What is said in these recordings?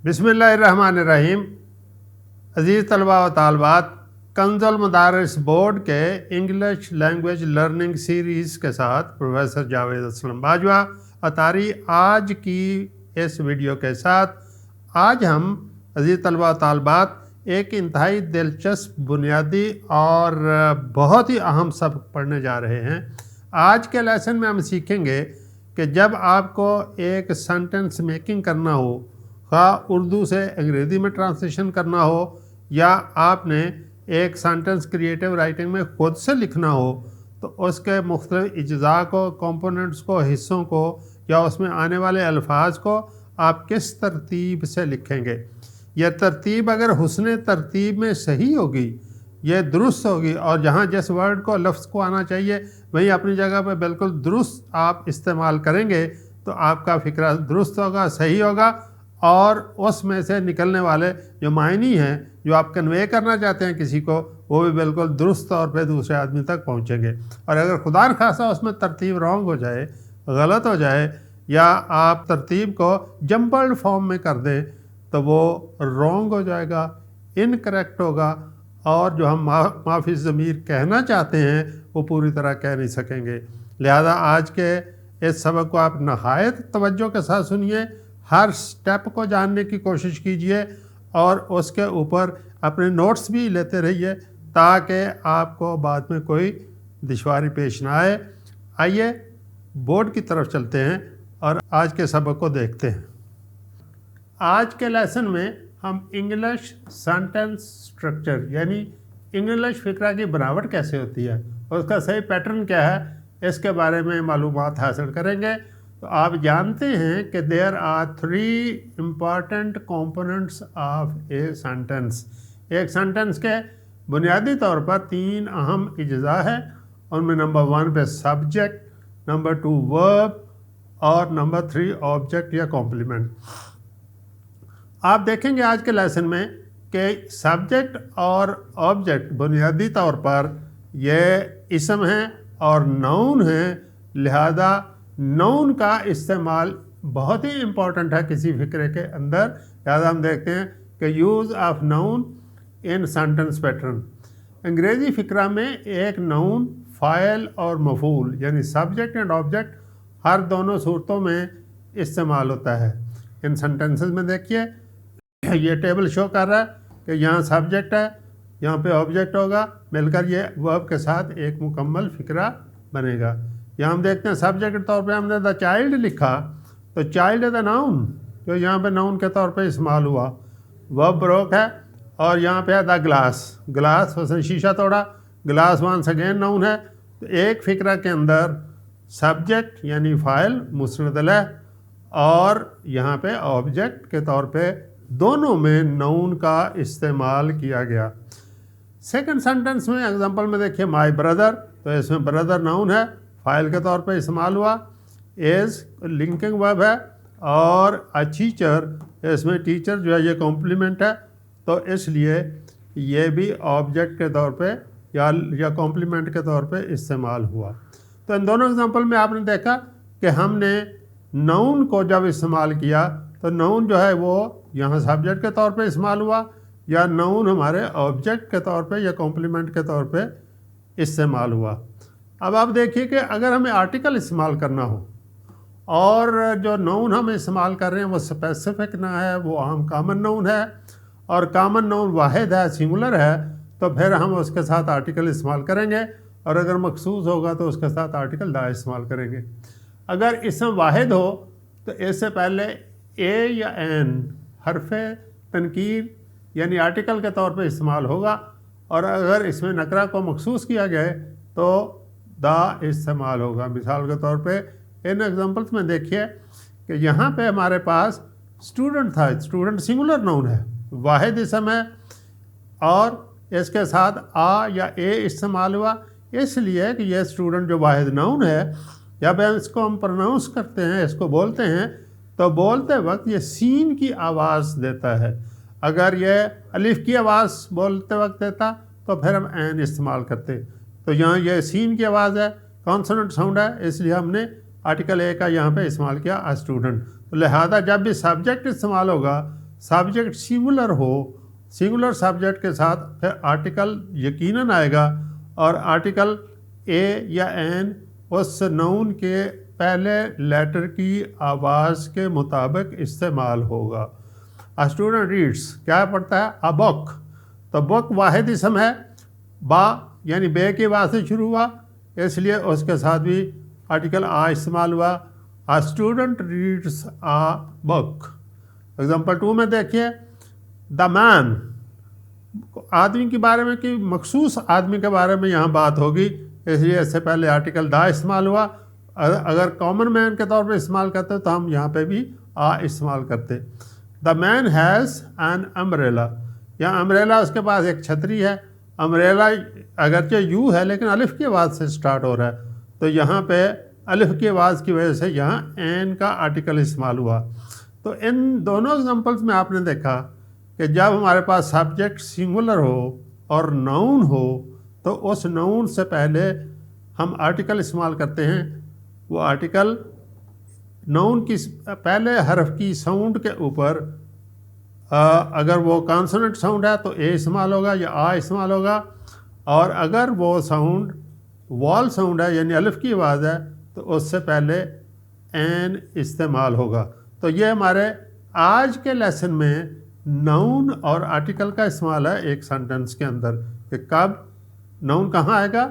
बिस्मिल्लाहिर्रहमानिर्रहीम। अज़ीज़ तलबा व तालबात, कंज़ुल मदारिस बोर्ड के इंग्लिश लैंग्वेज लर्निंग सीरीज़ के साथ प्रोफेसर जावेद असलम बाजवा अतारी आज की इस वीडियो के साथ आज हम अज़ीज़ तलबा व तालबात एक इंतहाई दिलचस्प बुनियादी और बहुत ही अहम सबक पढ़ने जा रहे हैं। आज के लेसन में हम सीखेंगे कि जब आपको एक सेंटेंस मेकिंग करना हो, खा उर्दू से अंग्रेज़ी में ट्रांसलेशन करना हो या आपने एक सेंटेंस क्रिएटिव राइटिंग में ख़ुद से लिखना हो, तो उसके मुख्तलिफ अज्ज़ा को, कंपोनेंट्स को, हिस्सों को या उसमें आने वाले अल्फाज को आप किस तरतीब से लिखेंगे। यह तरतीब अगर हुस्न तरतीब में सही होगी, ये दुरुस्त होगी और जहाँ जिस वर्ड को, लफ्ज़ को आना चाहिए वहीं अपनी जगह पर बिल्कुल दुरुस्त आप इस्तेमाल करेंगे, तो आपका फ़िक्रा दुरुस्त होगा, सही होगा और उसमें से निकलने वाले जो मायनी हैं, जो आप कन्वे करना चाहते हैं किसी को, वो भी बिल्कुल दुरुस्त तौर पे दूसरे आदमी तक पहुंचेंगे। और अगर खुदा न खासा उसमें तरतीब रॉन्ग हो जाए, गलत हो जाए या आप तरतीब को जम्बल्ड फॉर्म में कर दें, तो वो रॉन्ग हो जाएगा, इनकरेक्ट होगा और जो हम माफ़ी ज़मीर कहना चाहते हैं वो पूरी तरह कह नहीं सकेंगे। लिहाजा आज के इस सबक को आप नहायत तवज्जो के साथ सुनिए, हर स्टेप को जानने की कोशिश कीजिए और उसके ऊपर अपने नोट्स भी लेते रहिए ताकि आपको बाद में कोई दुश्वारी पेश ना आए। आइए बोर्ड की तरफ चलते हैं और आज के सबक को देखते हैं। आज के लेसन में हम इंग्लिश सेंटेंस स्ट्रक्चर यानी इंग्लिश फ़िक्रा की बनावट कैसे होती है और उसका सही पैटर्न क्या है, इसके बारे में मालूमात हासिल करेंगे। तो आप जानते हैं कि there are 3 important components of a sentence. एक सेंटेंस के बुनियादी तौर पर 3 अहम अज्ज़ा है। उनमें नंबर 1 पे सब्जेक्ट, नंबर 2 वर्ब और नंबर 3 ऑब्जेक्ट या कॉम्प्लीमेंट। आप देखेंगे आज के लेसन में कि सब्जेक्ट और ऑब्जेक्ट बुनियादी तौर पर यह इसम है और नाउन है। लिहाजा नाउन का इस्तेमाल बहुत ही इम्पॉर्टेंट है किसी फ़िक्रे के अंदर। लिहाजा हम देखते हैं कि use of noun in sentence pattern. अंग्रेज़ी फ़िक्रा में एक नाउन, फ़ाइल और मफ़ूल यानी सब्जेक्ट एंड ऑब्जेक्ट हर दोनों सूरतों में इस्तेमाल होता है। इन सेंटेंसेस में देखिए, ये टेबल शो कर रहा है कि यहाँ सब्जेक्ट है, यहाँ पे ऑब्जेक्ट होगा, मिलकर ये वर्ब के साथ एक मुकम्मल फ़िक्रा बनेगा। यहाँ हम देखते हैं सब्जेक्ट के तौर पे हमने द चाइल्ड लिखा, तो चाइल्ड इज़ द नाउन जो यहाँ पे नाउन के तौर पे इस्तेमाल हुआ। वर्ब ब्रोक है और यहाँ पे है द ग्लास, ग्लास उसने शीशा तोड़ा, ग्लास वंस अगेन नाउन है। तो एक फ़िक्रा के अंदर सब्जेक्ट यानी फ़ाइल मुस्नद अलैह और यहाँ पे ऑब्जेक्ट के तौर पे दोनों में नाउन का इस्तेमाल किया गया। सेकंड सेंटेंस में एग्जांपल में देखिए माय ब्रदर, तो इसमें ब्रदर नाउन है, फ़ाइल के तौर पे इस्तेमाल हुआ। एज लिंकिंग वर्ब है और अ टीचर, इसमें टीचर जो है ये कॉम्प्लीमेंट है, तो इसलिए ये भी ऑब्जेक्ट के तौर पे या कॉम्प्लीमेंट के तौर पे इस्तेमाल हुआ। तो इन दोनों एग्जांपल में आपने देखा कि हमने नाउन को जब इस्तेमाल किया तो नाउन जो है वो यहाँ सब्जेक्ट के तौर पे इस्तेमाल हुआ या नाउन हमारे ऑब्जेक्ट के तौर पे या कॉम्प्लीमेंट के तौर पे इस्तेमाल हुआ। अब आप देखिए कि अगर हमें आर्टिकल इस्तेमाल करना हो और जो नाउन हम इस्तेमाल कर रहे हैं वो स्पेसिफिक ना है, वो आम कामन नाउन है और कामन नाउन वाहिद है, सिंगुलर है, तो फिर हम उसके साथ आर्टिकल इस्तेमाल करेंगे और अगर मखसूस होगा तो उसके साथ आर्टिकल दा इस्तेमाल करेंगे। अगर इसम वाहिद हो तो इससे पहले ए या एन हरफ तनकीर यानी आर्टिकल के तौर पे इस्तेमाल होगा और अगर इसमें नकरा को मखसूस किया जाए तो दा इस्तेमाल होगा। मिसाल के तौर पे इन एग्जांपल्स में देखिए कि यहाँ पे हमारे पास स्टूडेंट था, स्टूडेंट सिंगुलर नाउन है, वाहिद इसम है और इसके साथ आ या ए इस्तेमाल हुआ, इसलिए कि यह स्टूडेंट जो वाहिद नाउन है, जब इसको हम प्रोनाउंस करते हैं, इसको बोलते हैं, तो बोलते वक्त ये सीन की आवाज़ देता है। अगर ये अलिफ की आवाज़ बोलते वक्त देता तो फिर हम एन इस्तेमाल करते। तो यहाँ ये सीन की आवाज़ है, कॉन्सोनेंट साउंड है, इसलिए हमने आर्टिकल ए का यहाँ पे इस्तेमाल किया, अ स्टूडेंट। तो लिहाजा जब भी सब्जेक्ट इस्तेमाल होगा सब्जेक्ट सिंगुलर हो, सिंगुलर सब्जेक्ट के साथ फिर आर्टिकल यकीनन आएगा और आर्टिकल ए या एन उस नाउन के पहले लेटर की आवाज़ के मुताबिक इस्तेमाल होगा। अ स्टूडेंट रीड्स, क्या पढ़ता है? A book. तो बुक वाहिद इसम है, बा यानी बे की आवाज़ से शुरू हुआ, इसलिए उसके साथ भी आर्टिकल आ इस्तेमाल हुआ। A student reads a book. Example 2 में देखिए, द मैन, आदमी के बारे में कि मखसूस आदमी के बारे में यहाँ बात होगी, इसलिए इससे पहले आर्टिकल द इस्तेमाल हुआ। अगर कॉमन मैन के तौर पर इस्तेमाल करते तो हम यहाँ पे भी आ इस्तेमाल करते। The man has an umbrella, यहाँ अम्ब्रेला उसके पास एक छतरी है। अम्ब्रेला अगरचे यू है लेकिन अलिफ की आवाज़ से स्टार्ट हो रहा है, तो यहाँ पे अलिफ की आवाज़ की वजह से यहाँ एन का आर्टिकल इस्तेमाल हुआ। तो इन दोनों एग्जांपल्स में आपने देखा कि जब हमारे पास सब्जेक्ट सिंगुलर हो और नाउन हो तो उस नाउन से पहले हम आर्टिकल इस्तेमाल करते हैं। वो आर्टिकल नाउन की पहले हर्फ की साउंड के ऊपर, अगर वो कॉन्सोनेंट साउंड है तो ए इस्तेमाल होगा या आ इस्तेमाल होगा, और अगर वो साउंड वॉल साउंड है यानी अलिफ की आवाज़ है तो उससे पहले एन इस्तेमाल होगा। तो ये हमारे आज के लेसन में नाउन और आर्टिकल का इस्तेमाल है एक सेंटेंस के अंदर कि कब नाउन कहाँ आएगा।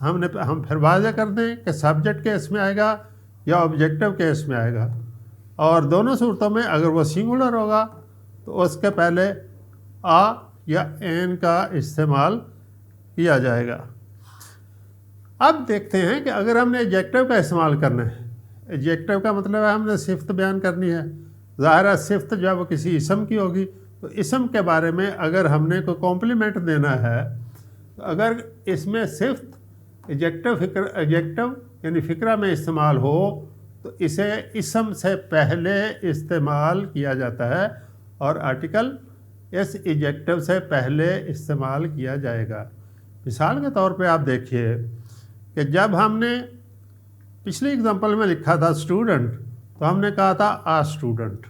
हम फिर वाज़ह कर दें कि सब्जेक्ट केस में आएगा या ऑब्जेक्टिव केस में आएगा, और दोनों सूरतों में अगर वो सिंगुलर होगा तो उसके पहले आ या एन का इस्तेमाल किया जाएगा। अब देखते हैं कि अगर हमने एडजेक्टिव का इस्तेमाल करना है, एडजेक्टिव का मतलब है हमने सिफ्त बयान करनी है। ज़ाहिर है सिफ्त जब वो किसी इसम की होगी तो इसम के बारे में अगर हमने कोई कॉम्प्लीमेंट देना है, तो अगर इसमें सिफ्त एडजेक्टिव यानी फ़िक्रा में इस्तेमाल हो तो इसे इसम से पहले इस्तेमाल किया जाता है और आर्टिकल इस एडजेक्टिव से पहले इस्तेमाल किया जाएगा। मिसाल के तौर पे आप देखिए कि जब हमने पिछली एग्जांपल में लिखा था स्टूडेंट, तो हमने कहा था आ स्टूडेंट।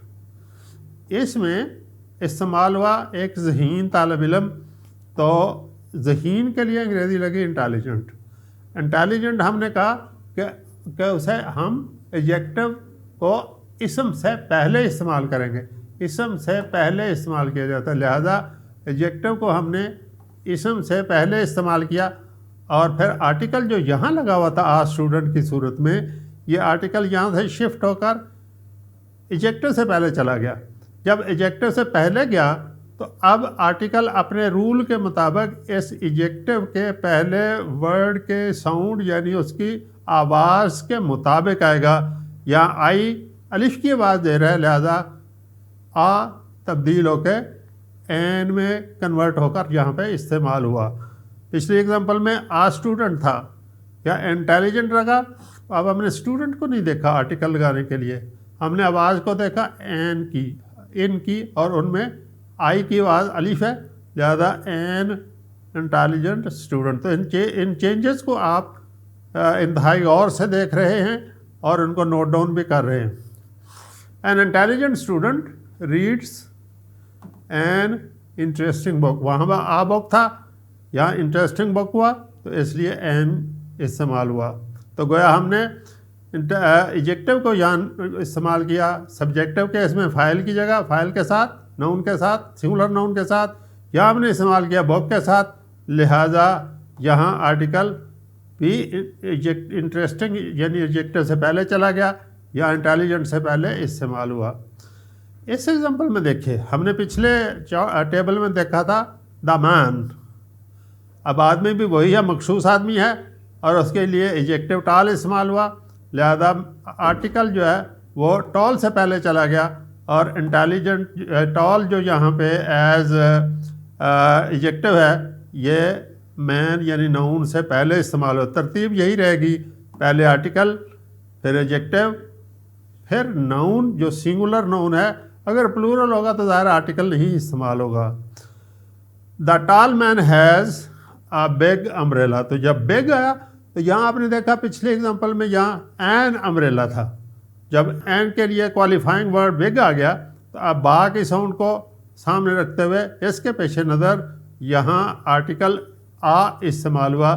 इसमें इस्तेमाल हुआ एक ज़हीन तालिब इल्म, तो ज़हीन के लिए अंग्रेज़ी लगी इंटेलिजेंट। इंटेलिजेंट हमने कहा कि उसे हम एडजेक्टिव को इसम से पहले इस्तेमाल करेंगे, इसम से पहले इस्तेमाल किया जाता है, लिहाजा एडजेक्टिव को हमने इसम से पहले इस्तेमाल किया। और फिर आर्टिकल जो यहाँ लगा हुआ था आ स्टूडेंट की सूरत में, ये आर्टिकल यहाँ से शिफ्ट होकर एडजेक्टिव से पहले चला गया। जब एडजेक्टिव से पहले गया तो अब आर्टिकल अपने रूल के मुताबिक इस एडजेक्टिव के पहले वर्ड के साउंड यानी उसकी आवाज़ के मुताबिक आएगा। यहाँ आई अलिफ की आवाज़ दे रहा है, लिहाजा आ तब्दील होकर एन में कन्वर्ट होकर यहाँ पे इस्तेमाल हुआ। पिछली एग्जांपल में आ स्टूडेंट था या इंटेलिजेंट लगा, अब हमने स्टूडेंट को नहीं देखा आर्टिकल लगाने के लिए, हमने आवाज़ को देखा एन की, इन की, और उनमें आई की आवाज़ अलिफ है, लिहाजा एन इंटेलिजेंट स्टूडेंट। तो इन चेंजेस को आप इंतहाई गौर से देख रहे हैं और उनको नोट डाउन भी कर रहे हैं। N intelligent student reads an interesting book, वहाँ पर आ बुक था, यहाँ इंटरेस्टिंग बुक हुआ तो इसलिए एन इस्तेमाल हुआ। तो गोया हमने एडजेक्टिव को यहाँ इस्तेमाल किया, सब्जेक्टिव के इसमें फ़ाइल की जगह फ़ाइल के साथ, नाउन के साथ, सिंगुलर नाउन के साथ, यहाँ हमने इस्तेमाल किया बुक के साथ, लिहाजा यहाँ आर्टिकल भी इंटरेस्टिंग यानी एडजेक्टिव से पहले चला गया या इंटेलिजेंट से पहले इस्तेमाल हुआ। इस एग्जांपल में देखिए, हमने पिछले टेबल में देखा था द मैन, अब आदमी भी वही है, मखसूस आदमी है और उसके लिए एडजेक्टिव टॉल इस्तेमाल हुआ, लिहाजा आर्टिकल जो है वो टॉल से पहले चला गया और इंटेलिजेंट टॉल जो यहाँ पे एज एडजेक्टिव है ये मैन यानी नाउन से पहले इस्तेमाल हो। तरतीब यही रहेगी, पहले आर्टिकल फिर एडजेक्टिव फिर नाउन जो सिंगुलर नाउन है, अगर प्लूरल होगा तो ज़ाहिर आर्टिकल नहीं इस्तेमाल होगा। The tall man has a big umbrella, तो जब बिग आया तो यहाँ आपने देखा पिछले एग्जांपल में यहाँ एन अम्ब्रेला था, जब एन के लिए क्वालिफाइंग वर्ड बिग आ गया तो अब बा की साउंड को सामने रखते हुए इसके पेश नज़र यहाँ आर्टिकल आ इस्तेमाल हुआ,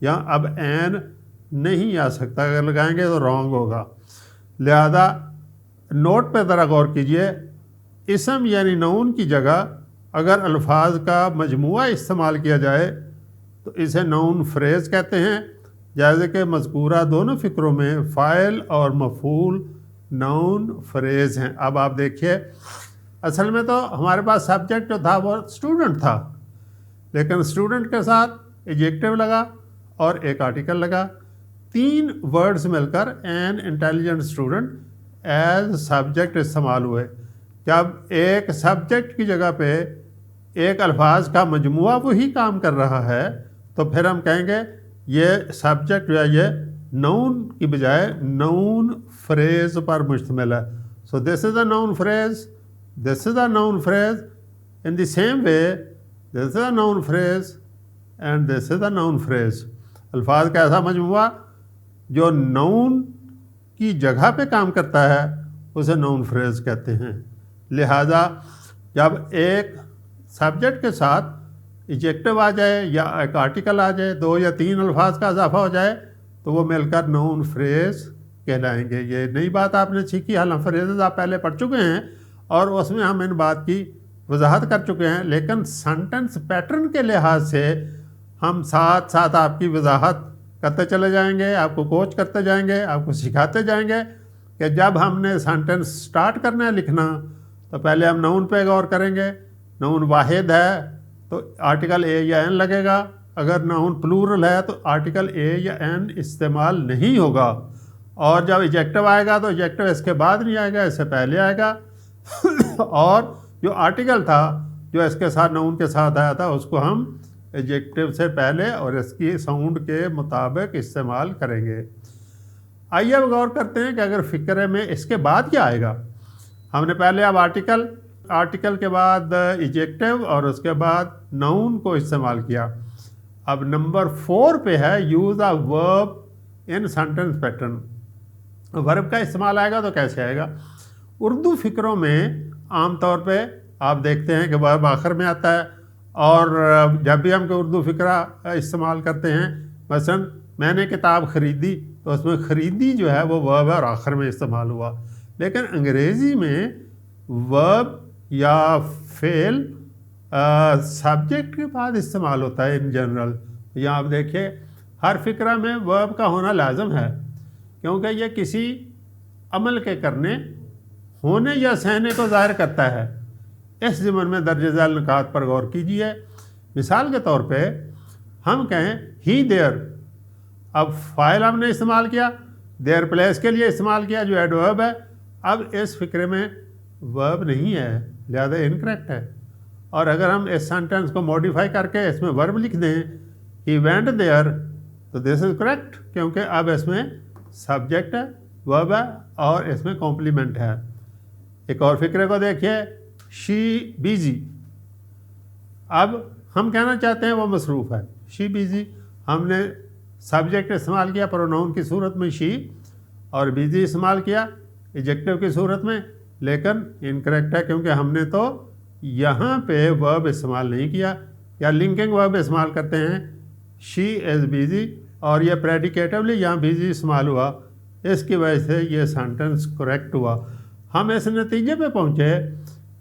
यहाँ अब एन नहीं आ सकता, अगर लगाएंगे तो रॉन्ग होगा। लिहाजा नोट पे ज़रा गौर कीजिए, इसम यानी नाउन की जगह अगर अल्फाज का मजमुआ इस्तेमाल किया जाए तो इसे नाउन फ्रेज़ कहते हैं। जैसे कि मज़कूरा दोनों फ़िक्रों में फ़ाइल और मफ़ूल नाउन फ्रेज़ हैं। अब आप देखिए, असल में तो हमारे पास सब्जेक्ट जो था वो स्टूडेंट था, लेकिन स्टूडेंट के साथ एडजेक्टिव लगा और एक आर्टिकल लगा, 3 वर्ड्स मिलकर an intelligent student as subject इस्तेमाल हुए। जब एक सब्जेक्ट की जगह पे एक अल्फाज का मजमुआ वही काम कर रहा है तो फिर हम कहेंगे ये सब्जेक्ट या ये नाउन की बजाय नाउन फ्रेज पर मुश्तमिल है। So this is a noun phrase, this is a noun phrase, in the same way this is a noun phrase and this is a noun phrase. अल्फाज का ऐसा मजमुआ जो नाउन की जगह पे काम करता है उसे नाउन फ्रेज कहते हैं। लिहाजा जब एक सब्जेक्ट के साथ एडजेक्टिव आ जाए या एक आर्टिकल आ जाए, 2 या 3 अल्फाज का इजाफा हो जाए तो वो मिलकर नाउन फ्रेज कहलाएंगे। ये नई बात आपने सीखी, हालांकि फ्रेजेस आप पहले पढ़ चुके हैं और उसमें हम इन बात की वजाहत कर चुके हैं, लेकिन सेंटेंस पैटर्न के लिहाज से हम साथ साथ आपकी वजाहत करते चले जाएंगे, आपको कोच करते जाएंगे, आपको सिखाते जाएंगे कि जब हमने सेंटेंस स्टार्ट करना है लिखना तो पहले हम नाउन पे गौर करेंगे। नाउन वाहिद है तो आर्टिकल ए या एन लगेगा, अगर नाउन प्लूरल है तो आर्टिकल ए या एन इस्तेमाल नहीं होगा, और जब एडजेक्टिव आएगा तो एडजेक्टिव इसके बाद नहीं आएगा, इससे पहले आएगा और जो आर्टिकल था जो इसके साथ नाउन के साथ आया था उसको हम एडजेक्टिव से पहले और इसकी साउंड के मुताबिक इस्तेमाल करेंगे। आइए अब गौर करते हैं कि अगर फ़िक्रे में इसके बाद क्या आएगा। हमने पहले अब आर्टिकल के बाद एडजेक्टिव और उसके बाद नाउन को इस्तेमाल किया। अब नंबर 4 पे है use a verb in sentence pattern. Verb का इस्तेमाल आएगा तो कैसे आएगा। उर्दू फ़िक्रों में आमतौर पे आप देखते हैं कि वर्ब आखिर में आता है, और जब भी हम कोई उर्दू फ़िक्रा इस्तेमाल करते हैं, मसलन मैंने किताब ख़रीदी तो उसमें ख़रीदी जो है वो वर्ब है और आखिर में इस्तेमाल हुआ। लेकिन अंग्रेज़ी में वर्ब या फेल सब्जेक्ट के बाद इस्तेमाल होता है इन जनरल। यहाँ आप देखिए हर फ़िक्रा में वर्ब का होना लाजम है, क्योंकि ये किसी अमल के करने, होने या सहने को ज़ाहिर करता है। इस ज़मन में दर्ज झैल नुकात पर गौर कीजिए। मिसाल के तौर पे हम कहें ही देयर, अब फाइल हमने इस्तेमाल किया, देयर प्लेस के लिए इस्तेमाल किया जो एडवर्ब है। अब इस फ़िक्रे में वर्ब नहीं है, लिहाजा इनकरेक्ट है। और अगर हम इस सेंटेंस को मॉडिफाई करके इसमें वर्ब लिख दें ही वेंट देयर तो दिस इज़ करेक्ट, क्योंकि अब इसमें सब्जेक्ट है, वर्ब है और इसमें कॉम्प्लीमेंट है। एक और फ़िक्रे को देखिए, शी बिजी। अब हम कहना चाहते हैं वो मसरूफ़ है, शी बिजी। हमने सब्जेक्ट इस्तेमाल किया प्रोनाउन की सूरत में शी, और बिजी इस्तेमाल किया एडजेक्टिव की सूरत में, लेकिन इनकरेक्ट है क्योंकि हमने तो यहाँ पे वर्ब इस्तेमाल नहीं किया। या लिंकिंग वर्ब इस्तेमाल करते हैं, शी इज़ बिजी, और यह प्रेडिकेटिवली यहाँ बिजी इस्तेमाल हुआ, इसकी वजह से ये सेंटेंस करेक्ट हुआ। हम इस नतीजे पे पहुँचे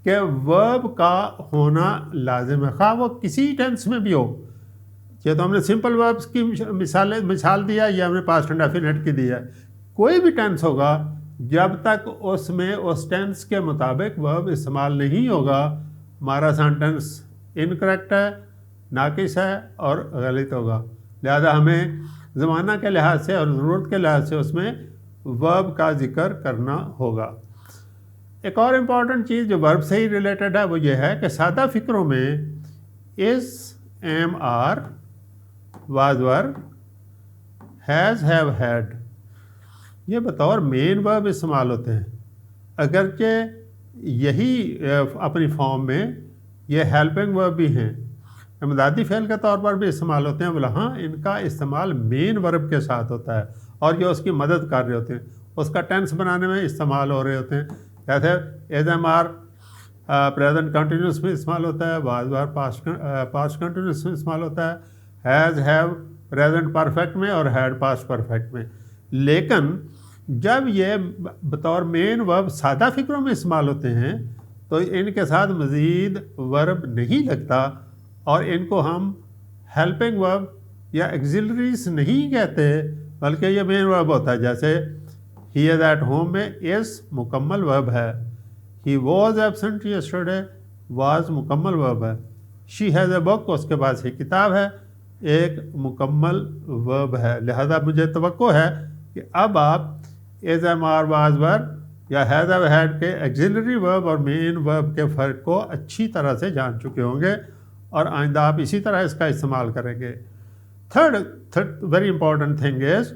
कि वर्ब का होना लाजिम है, खा वो किसी टेंस में भी हो। ये तो हमने सिंपल वर्ब्स की मिसाल दिया, या हमने पास्ट इंडेफिनिट की दिया। कोई भी टेंस होगा, जब तक उसमें उस टेंस के मुताबिक वर्ब इस्तेमाल नहीं होगा, हमारा सेंटेंस इनकरेक्ट है, नाकिस है और गलत होगा। लिहाजा हमें ज़माना के लिहाज से और ज़रूरत के लिहाज से उसमें वर्ब का जिक्र करना होगा। एक और इम्पॉर्टेंट चीज़ जो वर्ब से ही रिलेटेड है वो ये है कि सादा फ़िक्रों में is, am, are, was, were, has, have, had ये बतौर मेन वर्ब इस्तेमाल होते हैं। अगरचे यही अपनी फॉर्म में ये हेल्पिंग वर्ब भी हैं, इमदादी फ़ेल के तौर पर भी इस्तेमाल होते हैं, बोला हाँ इनका इस्तेमाल मेन वर्ब के साथ होता है और ये उसकी मदद कर रहे होते हैं, उसका टेंस बनाने में इस्तेमाल हो रहे होते हैं। जैसे is, am, are present continuous में इस्तेमाल होता है, बार बार पास्ट कंटिन्यूस में इस्तेमाल होता है, हैज़ हैव प्रेजेंट परफेक्ट में और हैड पास्ट परफेक्ट में। लेकिन जब ये बतौर मेन वर्ब सादा फिक्रों में इस्तेमाल होते हैं तो इनके साथ मज़ीद वर्ब नहीं लगता और इनको हम हेल्पिंग वर्ब या एक्सिलरीज नहीं कहते, बल्कि ये मेन वर्ब होता है। जैसे ही इज़ एट होम में इज़ मुकम्मल वर्ब है, he was absent yesterday was मुकम्मल वर्ब है, शी हैज़ ए बुक उसके पास ही किताब है, एक मुकम्मल वर्ब है। लिहाजा मुझे तवक्को है कि अब आप is am are was verb या हैज़ हैव हैड के एक्सिलरी वर्ब और मेन वर्ब के फ़र्क को अच्छी तरह से जान चुके होंगे और आइंदा आप इसी तरह इसका इस्तेमाल करेंगे। Third very important thing is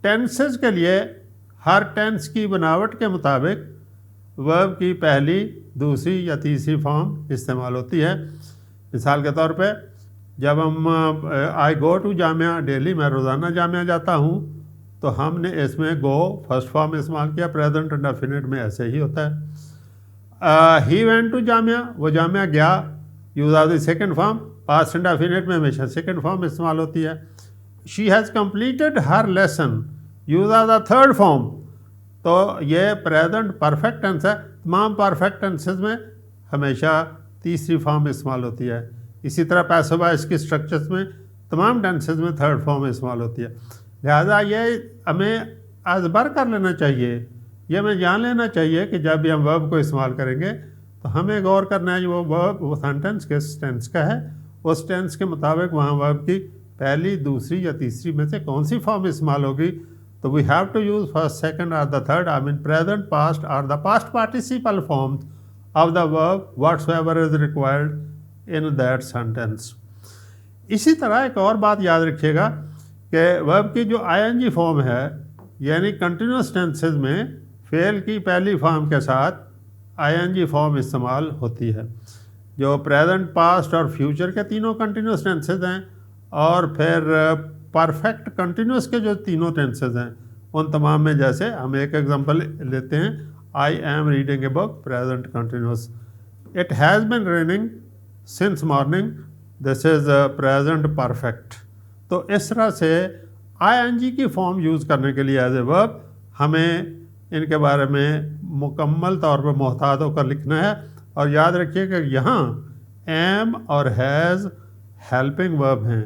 tenses के लिए हर टेंस की बनावट के मुताबिक वर्ब की पहली, दूसरी या तीसरी फॉर्म इस्तेमाल होती है। मिसाल के तौर पे जब हम आई गो टू जामिया, डेली मैं रोज़ाना जामिया जाता हूँ, तो हमने इसमें गो फर्स्ट फॉर्म इस्तेमाल किया, प्रेजेंट इंडेफिनिट में ऐसे ही होता है। ही वेंट टू जामिया, वो जामिया गया, use of the second form, past indefinite में हमेशा सेकंड फॉर्म इस्तेमाल होती है। She has completed her lesson, use of the third form, तो ये प्रेजेंट परफेक्ट टेंस है। तमाम परफेक्ट टेंसेस में हमेशा तीसरी फॉर्म इस्तेमाल होती है। इसी तरह पैसिव वॉइस की स्ट्रक्चर्स में तमाम टेंसेस में थर्ड फॉर्म इस्तेमाल होती है। लिहाजा ये हमें अज़बर कर लेना चाहिए, ये हमें जान लेना चाहिए कि जब भी हम वर्ब को इस्तेमाल करेंगे तो हमें गौर करना है वो वर्ब वो सेंटेंस किस टेंस का है, उस टेंस के मुताबिक वहाँ वर्ब की पहली, दूसरी या तीसरी में से कौन सी फॉर्म इस्तेमाल होगी। तो we have to use first, second और the third, I mean present, past और the past participle forms of the verb whatsoever is required in that sentence. इसी तरह एक और बात याद रखिएगा कि वर्ब की जो आईएनजी फॉर्म है, यानी कंटिन्यूस टेंसेस में फेल की पहली फॉर्म के साथ आईएनजी फॉर्म इस्तेमाल होती है। जो प्रेजेंट, पास्ट और फ्यूचर के तीनों कंटिन्यूस टेंसेस हैं और फिर परफेक्ट कंटिन्यूस के जो तीनों टेंसेस हैं उन तमाम में, जैसे हम एक एग्जांपल लेते हैं, I am reading a book, present continuous. It has been raining since morning, this is present perfect. तो इस तरह से आईएनजी की फॉर्म यूज़ करने के लिए एज ए वर्ब हमें इनके बारे में मुकम्मल तौर पर मोहतात होकर लिखना है। और याद रखिए कि यहाँ एम और हैज़ हेल्पिंग वर्ब हैं,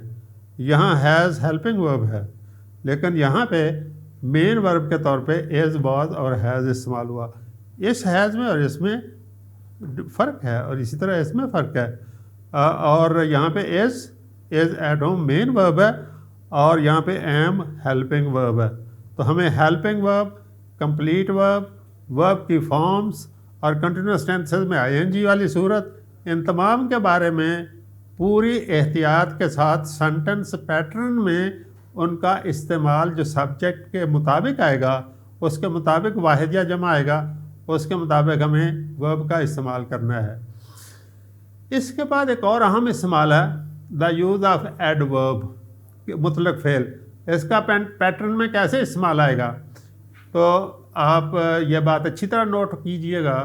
यहाँ हैज़ हेल्पिंग वर्ब है, लेकिन यहाँ पे मेन वर्ब के तौर पे इज़, वाज और हैज़ इस्तेमाल हुआ। इस हैज़ में और इसमें फ़र्क है और इसी तरह इसमें फ़र्क है। और यहाँ पे is at home main verb है और यहाँ पे एम हेल्पिंग वर्ब है। तो हमें helping verb, complete verb, verb की फॉर्म्स और कंटिन्यूस टेंसेस में आईएनजी वाली सूरत, इन तमाम के बारे में पूरी एहतियात के साथ सेंटेंस पैटर्न में उनका इस्तेमाल जो सब्जेक्ट के मुताबिक आएगा, उसके मुताबिक वाहिद या जमा आएगा, उसके मुताबिक हमें वर्ब का इस्तेमाल करना है। इसके बाद एक और अहम इस्तेमाल है द यूज़ ऑफ एडवर्ब, मुतलक फ़ेल। इसका पैटर्न में कैसे इस्तेमाल आएगा, तो आप ये बात अच्छी तरह नोट कीजिएगा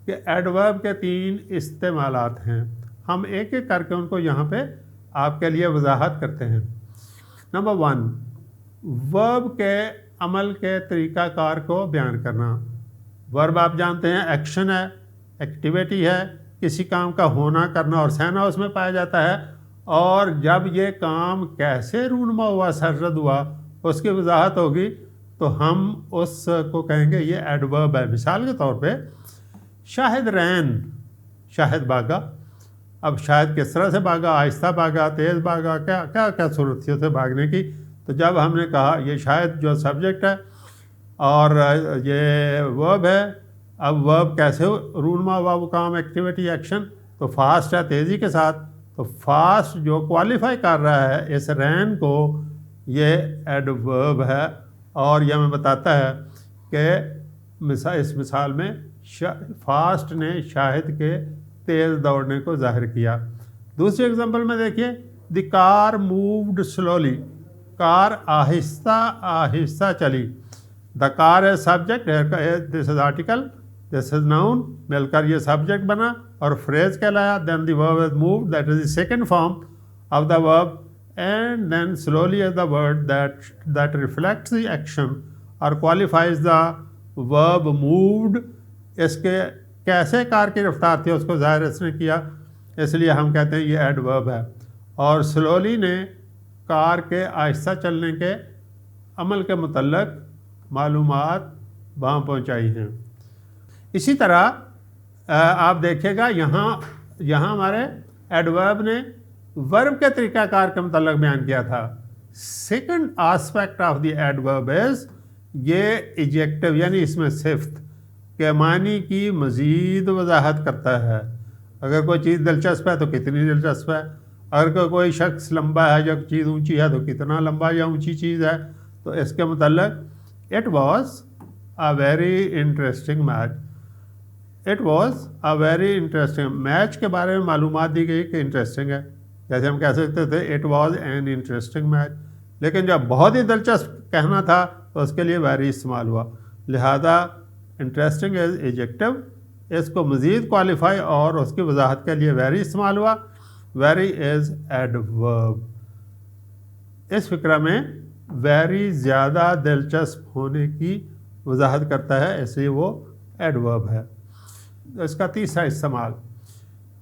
कि एडवर्ब के 3 इस्तेमालात हैं। हम एक एक करके उनको यहाँ पे आपके लिए वजाहत करते हैं। नंबर 1, वर्ब के अमल के तरीक़ाकार को बयान करना। वर्ब आप जानते हैं एक्शन है, एक्टिविटी है, किसी काम का होना, करना और सहना उसमें पाया जाता है। और जब ये काम कैसे रूनुमा हुआ, सरजद हुआ, उसकी वजाहत होगी तो हम उसको कहेंगे ये एडवर्ब है। मिसाल के तौर पे शाहिद रैन, शाहिद भागा। अब शाहिद किस तरह से भागा, आहिस्ता भागा, तेज़ भागा, क्या क्या क्या सूरत थी उसे भागने की। तो जब हमने कहा ये शाहिद जो सब्जेक्ट है और ये वर्ब है, अब वर्ब कैसे रूनुमा हुआ वो काम, एक्टिविटी, एक्शन, तो फास्ट है, तेज़ी के साथ। तो फास्ट जो क्वालिफाई कर रहा है इस रैन को, ये एडवर्ब है। और यह हमें बताता है कि इस मिसाल में फास्ट ने शाहिद के तेज़ दौड़ने को जाहिर किया। दूसरे एग्जांपल में देखिए, the car moved slowly, car आहिस्ता आहिस्ता चली। द कार है subject, this is article, this is noun, मिलकर ये सब्जेक्ट बना और फ्रेज कहलाया। Then the verb is moved, that is the second form of the verb, and then slowly is the word that reflects the action और qualifies the verb moved. इसके कैसे car की रफ्तार थी उसको ज़ाहिर इसने किया, इसलिए हम कहते हैं ये एडवर्ब है। और स्लोली ने कार के आहिस्ता चलने के अमल के मुतल्लक मालूमात वहाँ पहुँचाई हैं। इसी तरह आप देखिएगा यहाँ हमारे एडवर्ब ने वर्ब के तरीक़ाकार के मुतल्लक बयान किया था। Second aspect of the adverb is ये एडजेक्टिव यानी इसमें सिफ्त के मानी की मज़ीद वजाहत करता है। अगर कोई चीज़ दिलचस्प है तो कितनी दिलचस्प है, अगर कोई शख्स लंबा है या चीज़ ऊंची है तो कितना लंबा या ऊंची चीज़ है। तो इसके मुतल्लक it was a very interesting match, it was a very interesting match के बारे में मालूमात दी गई कि इंटरेस्टिंग है। जैसे हम कह सकते थे it was an interesting match, लेकिन जब बहुत ही दिलचस्प कहना था तो उसके लिए वेरी इस्तेमाल हुआ। लिहाजा इंटरेस्टिंग एज एडजेक्टिव, इसको मज़ीद क्वालिफाई और उसकी वजाहत के लिए वेरी इस्तेमाल हुआ। Very is adverb. इस फ़िक्र में वेरी ज़्यादा दिलचस्प होने की वजाहत करता है, इसलिए वो एडवर्ब है। इसका तीसरा इस्तेमाल,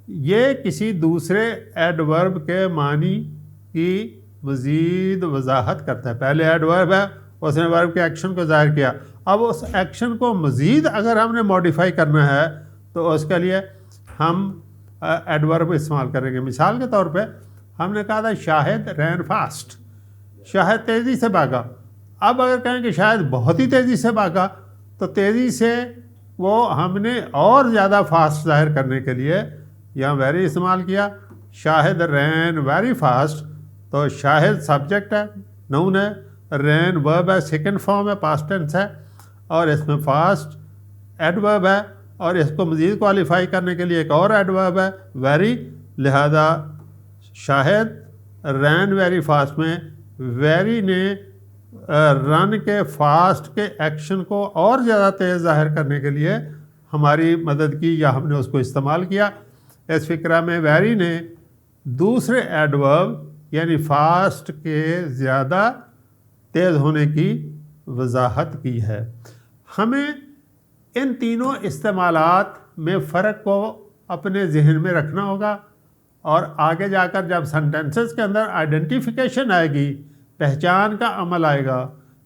ये किसी दूसरे एडवर्ब के मानी की मज़ीद वजाहत करता है। पहले एडवर्ब है, उसने वर्ब के एक्शन को ज़ाहिर किया, अब उस एक्शन को मज़ीद अगर हमने मॉडिफाई करना है तो उसके लिए हम एडवर्ब इस्तेमाल करेंगे। मिसाल के तौर पे हमने कहा था शाहिद रैन फास्ट, शाहिद तेज़ी से भागा। अब अगर कहें कि शायद बहुत ही तेज़ी से भागा तो तेज़ी से वो हमने और ज़्यादा फास्ट ज़ाहिर करने के लिए यहाँ वेरी इस्तेमाल किया। शाहिद रैन वेरी फास्ट, तो शाहिद सब्जेक्ट है, नाउन है, रैन वर्ब है, सेकंड फॉर्म है, पास्ट टेंस है, और इसमें फास्ट एडवर्ब है और इसको मज़ीद क्वालिफाई करने के लिए एक और एडवर्ब है वेरी। लिहाजा शाहिद रैन वेरी फास्ट में वेरी ने रन के फास्ट के एक्शन को और ज़्यादा तेज़ ज़ाहिर करने के लिए हमारी मदद की या हमने उसको इस्तेमाल किया। इस फ़िक्रा में वेरी ने दूसरे एडवर्ब यानी फास्ट के ज़्यादा तेज़ होने की वजाहत की है। हमें इन तीनों इस्तेमालात में फ़र्क को अपने जहन में रखना होगा और आगे जाकर जब सेंटेंसेस के अंदर आइडेंटिफिकेशन आएगी, पहचान का अमल आएगा,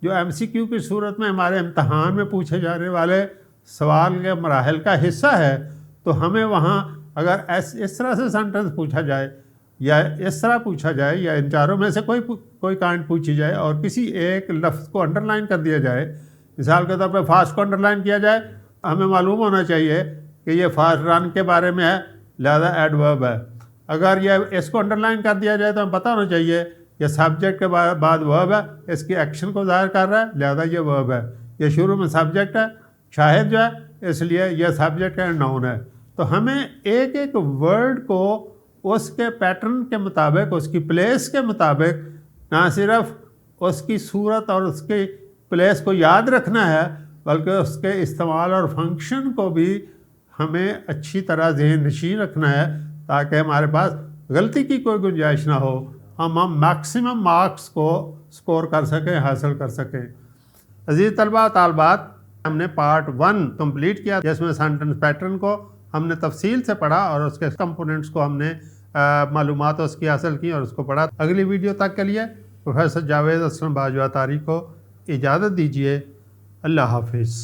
जो MCQ की सूरत में हमारे इम्तहान में पूछे जाने वाले सवाल के मराहल का हिस्सा है, तो हमें वहाँ अगर इस तरह से सेंटेंस पूछा जाए या इस तरह पूछा जाए या इन चारों में से कोई कांड पूछी जाए और किसी एक लफ्ज़ को अंडरलाइन कर दिया जाए, मिसाल के तौर पर फास्ट को अंडरलाइन किया जाए, तो हमें मालूम होना चाहिए कि ये फास्ट रन के बारे में है, लिहाजा एडवर्ब है। अगर ये इसको अंडरलाइन कर दिया जाए तो हमें पता होना चाहिए ये सब्जेक्ट के बाद वर्ब है, इसके एक्शन को ज़ाहिर कर रहा है, लिहाजा ये वर्ब है। ये शुरू में सब्जेक्ट है, शाहिद जो है, इसलिए यह सब्जेक्ट है, नाउन है। तो हमें एक एक वर्ड को उसके पैटर्न के मुताबिक, उसकी प्लेस के मुताबिक, ना सिर्फ उसकी सूरत और उसकी प्लेस को याद रखना है बल्कि उसके इस्तेमाल और फंक्शन को भी हमें अच्छी तरह ज़हन नशीन रखना है ताकि हमारे पास गलती की कोई गुंजाइश ना हो, हम मैक्सिमम मार्क्स को स्कोर कर सकें, हासिल कर सकें। अजीज़ तलबा तालबात, हमने पार्ट 1 कंप्लीट किया जिसमें सेंटेंस पैटर्न को हमने तफसील से पढ़ा और उसके कंपोनेंट्स को हमने मालूमात उसकी हासिल की और उसको पढ़ा। अगली वीडियो तक के लिए प्रोफेसर जावेद असलम बाजवा तारी को इजाज़त दीजिए। अल्लाह हाफिज़।